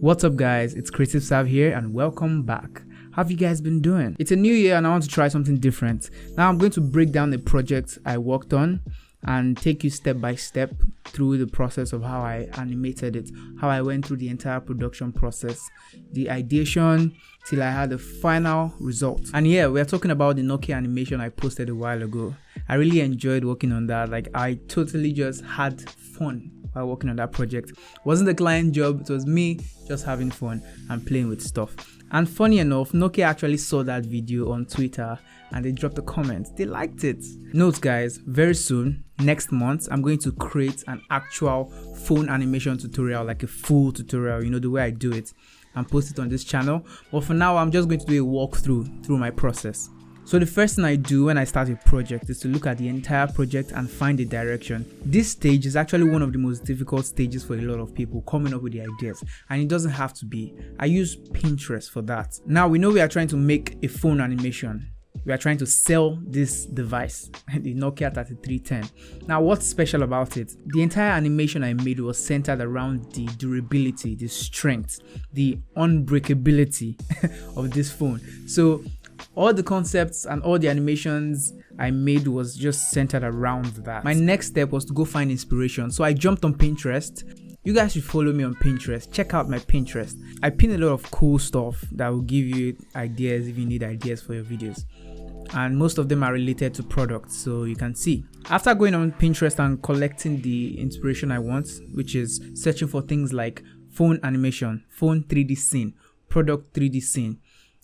What's up guys, it's Creative Sav here and welcome back. How have you guys been doing? It's a new year and I want to try something different. Now I'm going to break down the project I worked on and take you step by step through the process of how I animated it, how I went through the entire production process, the ideation till I had the final result. And yeah, we're talking about the NOKIA animation I posted a while ago. I really enjoyed working on that. Like, I totally just had fun while working on that project. It wasn't a client job, it was me just having fun and playing with stuff. And funny enough, NOKIA actually saw that video on Twitter and they dropped a comment. They liked it. Note guys, very soon, next month, I'm going to create an actual phone animation tutorial, like a full tutorial, you know, the way I do it, and post it on this channel. But for now, I'm just going to do a walkthrough through my process. So the first thing I do when I start a project is to look at the entire project and find a direction. This stage is actually one of the most difficult stages for a lot of people, coming up with the ideas, and it doesn't have to be. I use Pinterest for that. Now we know we are trying to make a phone animation. We are trying to sell this device, the NOKIA 3310. Now what's special about it? The entire animation I made was centered around the durability, the strength, the unbreakability of this phone. So all the concepts and all the animations I made was just centered around that. My next step was to go find inspiration. So I jumped on Pinterest. You guys should follow me on Pinterest. Check out my Pinterest. I pin a lot of cool stuff that will give you ideas if you need ideas for your videos. And most of them are related to products, so you can see. After going on Pinterest and collecting the inspiration I want, which is searching for things like phone animation, phone 3D scene, product 3D scene,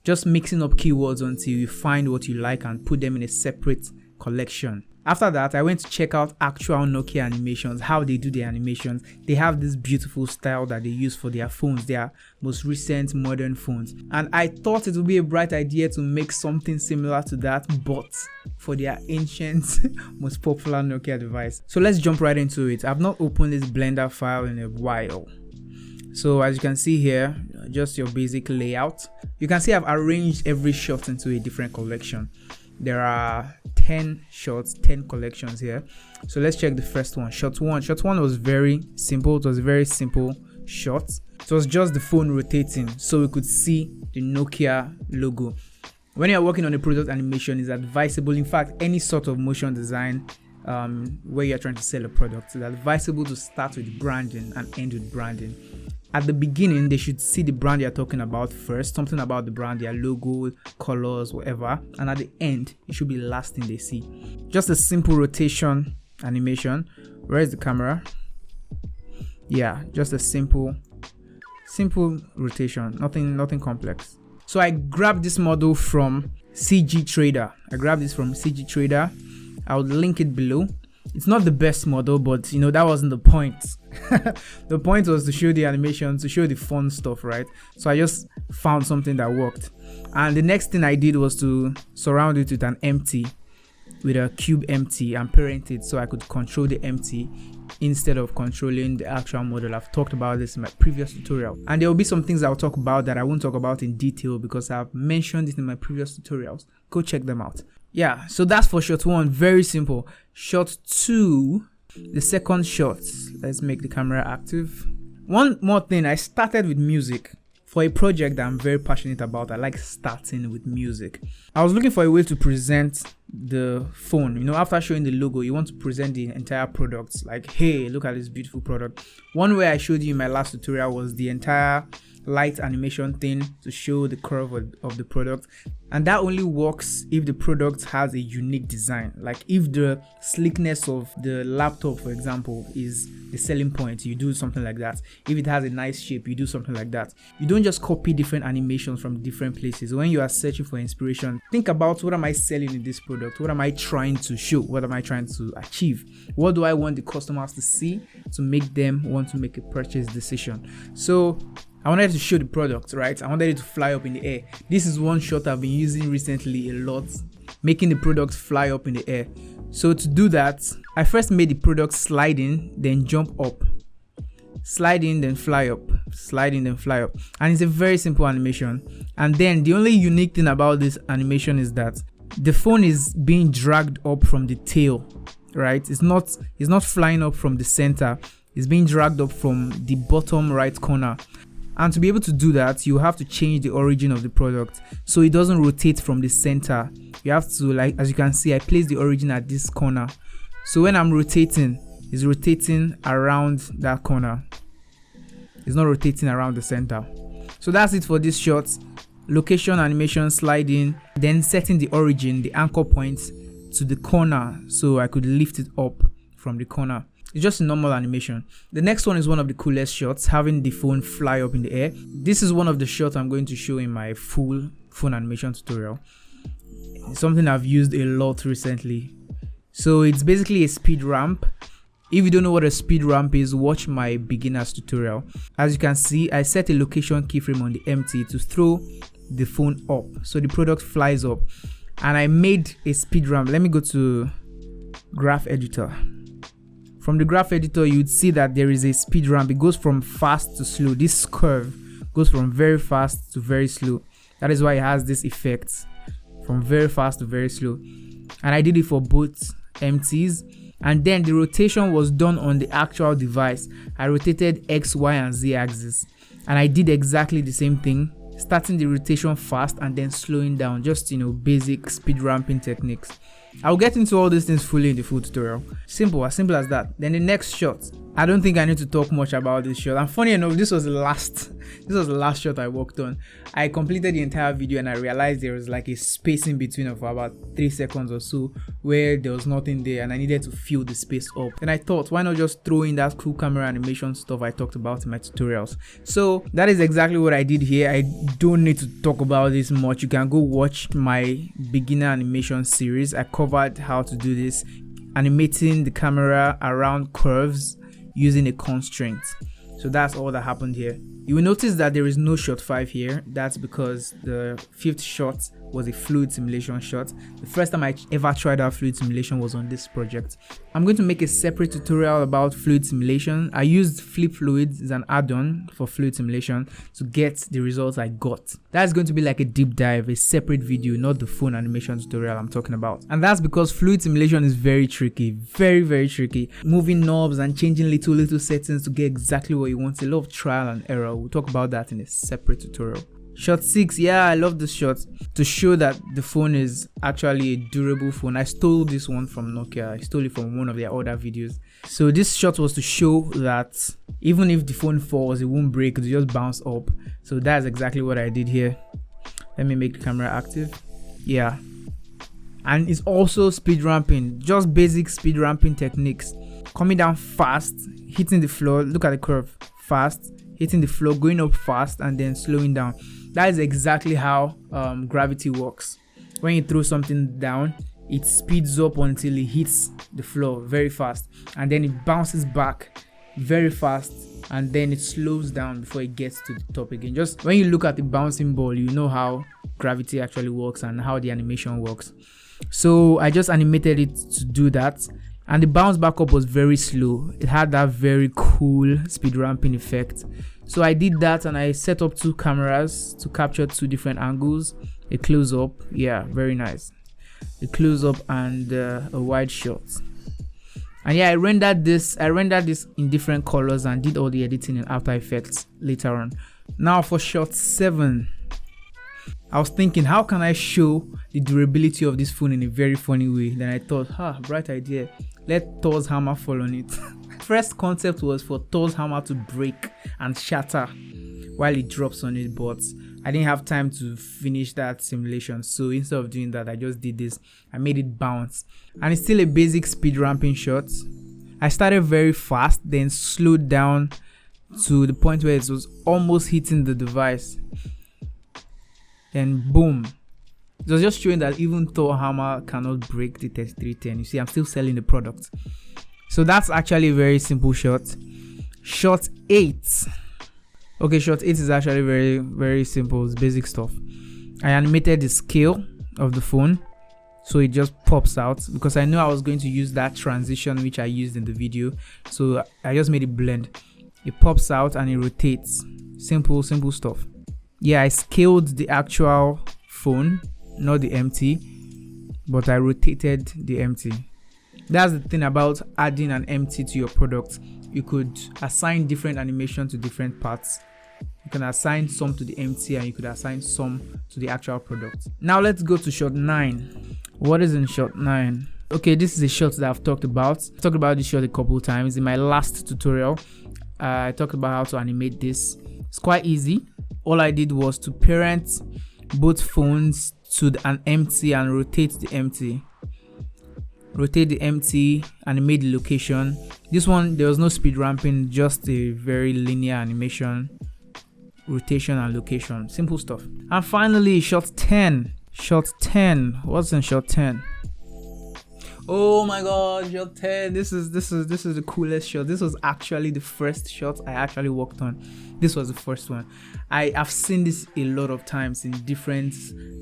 just mixing up keywords until you find what you like and put them in a separate collection. After that, I went to check out actual NOKIA animations, how they do their animations. They have this beautiful style that they use for their phones, their most recent modern phones. And I thought it would be a bright idea to make something similar to that, but for their ancient, most popular NOKIA device. So let's jump right into it. I've not opened this Blender file in a while. So as you can see here, just your basic layout. You can see I've arranged every shot into a different collection. There are 10 shots, 10 collections here. So let's check the first one. Shot one. Shot one was very simple. It was a very simple shot. It was just the phone rotating so we could see the NOKIA logo. When you're working on a product animation, it's advisable, in fact, any sort of motion design where you're trying to sell a product, it's advisable to start with branding and end with branding. At the beginning, they should see the brand you're talking about first, something about the brand, their logo, colors, whatever. And at the end, it should be the last thing they see. Just a simple rotation animation. Where is the camera? Yeah, just a simple rotation, nothing complex. So I grabbed this model from CG Trader. I will link it below. It's not the best model, but you know, that wasn't the point. The point was to show the animation, to show the fun stuff, right? So I just found something that worked. And the next thing I did was to surround it with an empty, with a cube empty, and parent it so I could control the empty instead of controlling the actual model. I've talked about this in my previous tutorial. And there will be some things I'll talk about that I won't talk about in detail because I've mentioned it in my previous tutorials. Go check them out. Yeah, so that's for shot one, very simple. Shot two, the second shot. Let's make the camera active. One more thing, I started with music. For a project that I'm very passionate about, I like starting with music. I was looking for a way to present the phone. You know, after showing the logo, you want to present the entire product. Like, hey, look at this beautiful product. One way I showed you in my last tutorial was the entire light animation thing to show the curve of the product, and that only works if the product has a unique design. Like if the sleekness of the laptop, for example, is the selling point, you do something like that. If it has a nice shape, you do something like that. You don't just copy different animations from different places. When you are searching for inspiration, think about, what am I selling in this product? What am I trying to show? What am I trying to achieve? What do I want the customers to see to make them want to make a purchase decision? So I wanted to show the product, right? I wanted it to fly up in the air. This is one shot I've been using recently a lot, making the product fly up in the air. So to do that, I first made the product slide in, then jump up. Slide in, then fly up. Slide in, then fly up. And it's a very simple animation. And then the only unique thing about this animation is that the phone is being dragged up from the tail, right? It's not flying up from the center. It's being dragged up from the bottom right corner. And to be able to do that, you have to change the origin of the product so it doesn't rotate from the center. You have to, like, as you can see, I place the origin at this corner. So when I'm rotating, it's rotating around that corner. It's not rotating around the center. So that's it for this shot. Location, animation, sliding, then setting the origin, the anchor point to the corner so I could lift it up from the corner. It's just a normal animation. The next one is one of the coolest shots, having the phone fly up in the air. This is one of the shots I'm going to show in my full phone animation tutorial. It's something I've used a lot recently. So it's basically a speed ramp. If you don't know what a speed ramp is, watch my beginner's tutorial. As you can see, I set a location keyframe on the empty to throw the phone up so the product flies up. And I made a speed ramp. Let me go to graph editor. From the graph editor, you'd see that there is a speed ramp. It goes from fast to slow. This curve goes from very fast to very slow. That is why it has this effect from very fast to very slow. And I did it for both empties. And then the rotation was done on the actual device. I rotated X, Y, and Z axis. And I did exactly the same thing, starting the rotation fast and then slowing down. Just, basic speed ramping techniques. I'll get into all these things fully in the full tutorial. Simple as that. Then the next shot. I don't think I need to talk much about this shot. And funny enough, this was the last shot I worked on. I completed the entire video and I realized there was like a space in between of about 3 seconds or so where there was nothing there and I needed to fill the space up. And I thought, why not just throw in that cool camera animation stuff I talked about in my tutorials? So that is exactly what I did here. I don't need to talk about this much. You can go watch my beginner animation series. I covered how to do this, animating the camera around curves using a constraint. So that's all that happened here. You will notice that there is no shot 5 here. That's because the 5th shot was a fluid simulation shot. The first time I ever tried out fluid simulation was on this project. I'm going to make a separate tutorial about fluid simulation. I used Flip Fluids as an add-on for fluid simulation to get the results I got. That's going to be like a deep dive, a separate video, not the phone animation tutorial I'm talking about. And that's because fluid simulation is very tricky, very tricky. Moving knobs and changing little settings to get exactly what you want. A lot of trial and error. We'll talk about that in a separate tutorial. Shot 6, yeah, I love this shot to show that the phone is actually a durable phone. I stole this one from Nokia. I stole it from one of their other videos. So this shot was to show that even if the phone falls, it won't break, it'll just bounce up. So that's exactly what I did here. Let me make the camera active. Yeah. And it's also speed ramping, just basic speed ramping techniques. Coming down fast, hitting the floor, look at the curve, fast, hitting the floor, going up fast, and then slowing down. That is exactly how gravity works. When you throw something down, it speeds up until it hits the floor very fast, and then it bounces back very fast, and then it slows down before it gets to the top again. Just when you look at the bouncing ball, you know how gravity actually works and how the animation works. So I just animated it to do that, and the bounce back up was very slow. It had that very cool speed ramping effect. So I did that, and I set up 2 cameras to capture 2 different angles. A close up, yeah, very nice. A close up and a wide shot. And yeah, I rendered this in different colors and did all the editing in After Effects later on. Now for shot 7, I was thinking, how can I show the durability of this phone in a very funny way? Then I thought, bright idea. Let Thor's hammer fall on it. First concept was for Thor's hammer to break and shatter while it drops on it, but I didn't have time to finish that simulation. So instead of doing that, I just did this. I made it bounce, and it's still a basic speed ramping shot. I started very fast, then slowed down to the point where it was almost hitting the device. Then boom. It was just showing that even Thor hammer cannot break the 3310. You see, I'm still selling the product. So that's actually a very simple shot. Shot 8. Okay, shot 8 is actually very simple. It's basic stuff. I animated the scale of the phone so it just pops out, because I know I was going to use that transition which I used in the video. So I just made it blend. It pops out and it rotates. Simple stuff. Yeah, I scaled the actual phone, not the empty, but I rotated the empty. That's the thing about adding an empty to your product. You could assign different animation to different parts. You can assign some to the empty and you could assign some to the actual product. Now let's go to shot 9. What is in shot 9? Okay, this is a shot that I've talked about. I've talked about this shot a couple of times in my last tutorial. I talked about how to animate this. It's quite easy. All I did was to parent both phones to an empty and rotate the empty. Rotate the empty, animate the location. This one, there was no speed ramping, just a very linear animation, rotation and location, simple stuff. And finally, shot 10. Shot 10. What's in shot 10? Oh my god, shot 10. This is the coolest shot. This was actually the first shot I actually worked on. This was the first one. I have seen this a lot of times in different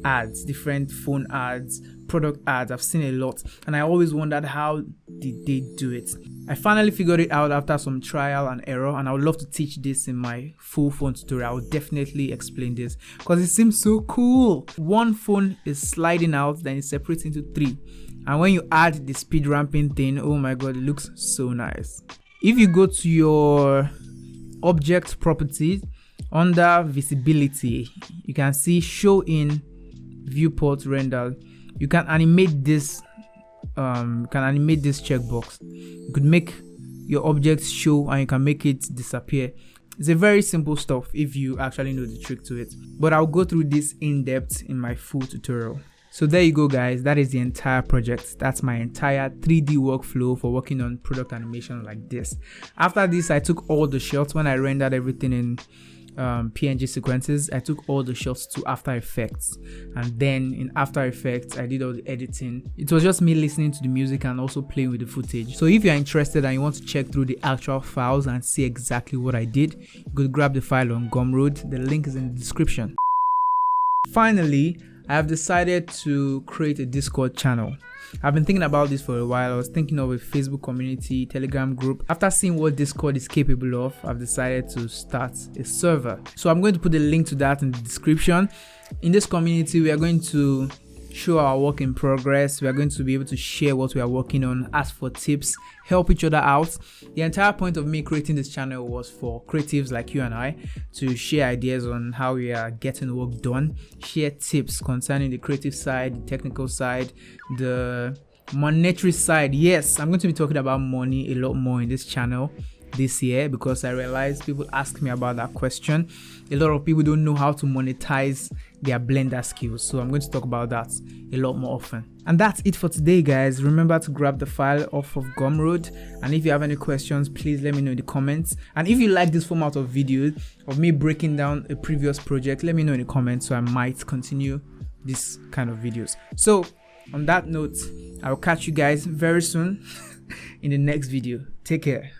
ads, different phone ads, product ads. I've seen a lot, and I always wondered how did they do it. I finally figured it out after some trial and error, and I would love to teach this in my full phone tutorial. I will definitely explain this because it seems so cool. One phone is sliding out, then it separates into 3. And when you add the speed ramping thing, oh my god, it looks so nice. If you go to your object properties, under visibility, you can see show in viewport render. You can animate this checkbox. You could make your objects show and you can make it disappear. It's a very simple stuff if you actually know the trick to it, but I'll go through this in depth in my full tutorial. So there you go guys, that is the entire project. That's my entire 3D workflow for working on product animation like this. After this, I took all the shots. When I rendered everything in PNG sequences, I took all the shots to After Effects, and then in After Effects I did all the editing. It was just me listening to the music and also playing with the footage. So if you're interested and you want to check through the actual files and see exactly what I did, you could grab the file on Gumroad. The link is in the description. Finally, I have decided to create a Discord channel. I've been thinking about this for a while. I was thinking of a Facebook community, Telegram group. After seeing what Discord is capable of, I've decided to start a server. So I'm going to put the link to that in the description. In this community, we are going to show our work in progress. We are going to be able to share what we are working on, ask for tips, help each other out. The entire point of me creating this channel was for creatives like you and I to share ideas on how we are getting work done, share tips concerning the creative side, the technical side, the monetary side. Yes, I'm going to be talking about money a lot more in this channel this year because I realized people ask me about that question. A lot of people don't know how to monetize their Blender skills, so I'm going to talk about that a lot more often. And that's it for today guys. Remember to grab the file off of Gumroad, and if you have any questions, please let me know in the comments. And if you like this format of video of me breaking down a previous project, let me know in the comments so I might continue this kind of videos. So on that note, I will catch you guys very soon in the next video. Take care.